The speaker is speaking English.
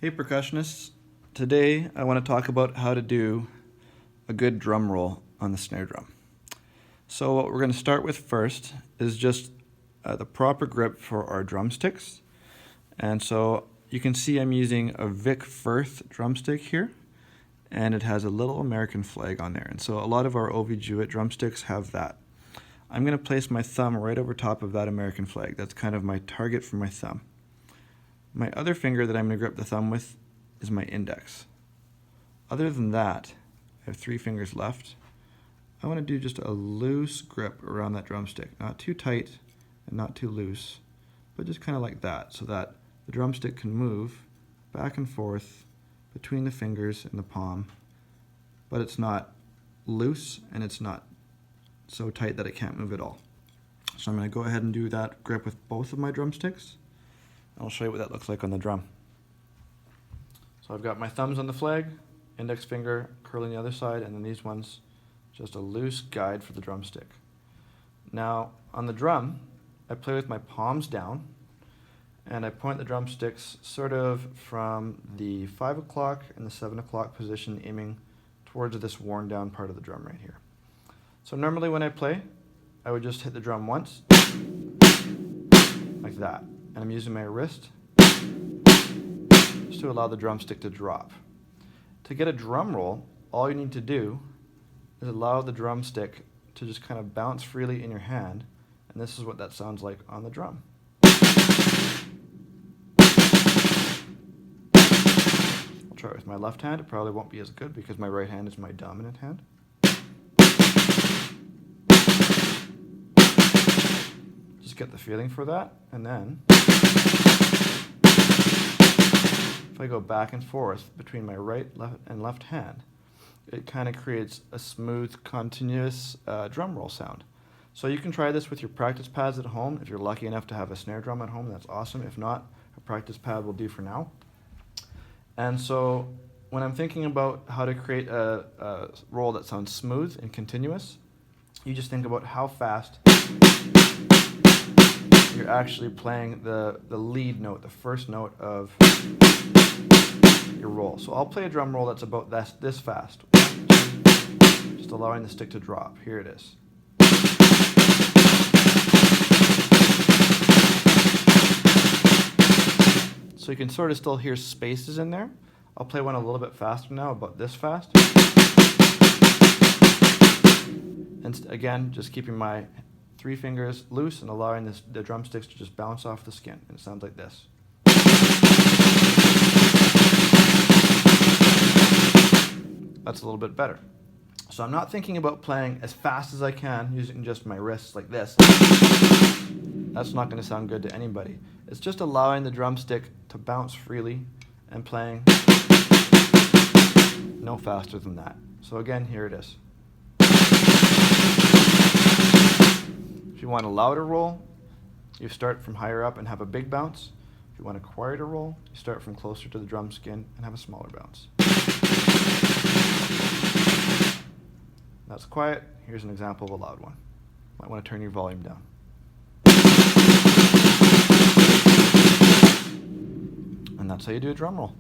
Hey percussionists, today I want to talk about how to do a good drum roll on the snare drum. So what we're going to start with first is just the proper grip for our drumsticks. And so you can see I'm using a Vic Firth drumstick here, and it has a little American flag on there. And so a lot of our OV Jewett drumsticks have that. I'm going to place my thumb right over top of that American flag. That's kind of my target for my thumb. My other finger that I'm going to grip the thumb with is my index. Other than that, I have 3 fingers left. I want to do just a loose grip around that drumstick, not too tight and not too loose, but just kind of like that, so that the drumstick can move back and forth between the fingers and the palm, but it's not loose and it's not so tight that it can't move at all. So I'm going to go ahead and do that grip with both of my drumsticks. I'll show you what that looks like on the drum. So I've got my thumbs on the flag, index finger curling the other side, and then these ones, just a loose guide for the drumstick. Now on the drum, I play with my palms down, and I point the drumsticks sort of from the 5 o'clock and the 7 o'clock position, aiming towards this worn down part of the drum right here. So normally when I play, I would just hit the drum once, like that. And I'm using my wrist just to allow the drumstick to drop. To get a drum roll, all you need to do is allow the drumstick to just kind of bounce freely in your hand, and this is what that sounds like on the drum. I'll try it with my left hand. It probably won't be as good because my right hand is my dominant hand. Just get the feeling for that, and then if I go back and forth between my right and left hand, it kind of creates a smooth, continuous drum roll sound. So you can try this with your practice pads at home. If you're lucky enough to have a snare drum at home, that's awesome. If not, a practice pad will do for now. And so when I'm thinking about how to create a roll that sounds smooth and continuous, you just think about how fast you're actually playing the lead note, the first note of your roll. So I'll play a drum roll that's about this fast. Just allowing the stick to drop. Here it is. So you can sort of still hear spaces in there. I'll play one a little bit faster now, about this fast. And again, just keeping my 3 fingers loose and allowing the drumsticks to just bounce off the skin. And it sounds like this. That's a little bit better. So I'm not thinking about playing as fast as I can using just my wrists like this. That's not going to sound good to anybody. It's just allowing the drumstick to bounce freely and playing no faster than that. So again, here it is. If you want a louder roll, you start from higher up and have a big bounce. If you want a quieter roll, you start from closer to the drum skin and have a smaller bounce. That's quiet. Here's an example of a loud one. Might want to turn your volume down. And that's how you do a drum roll.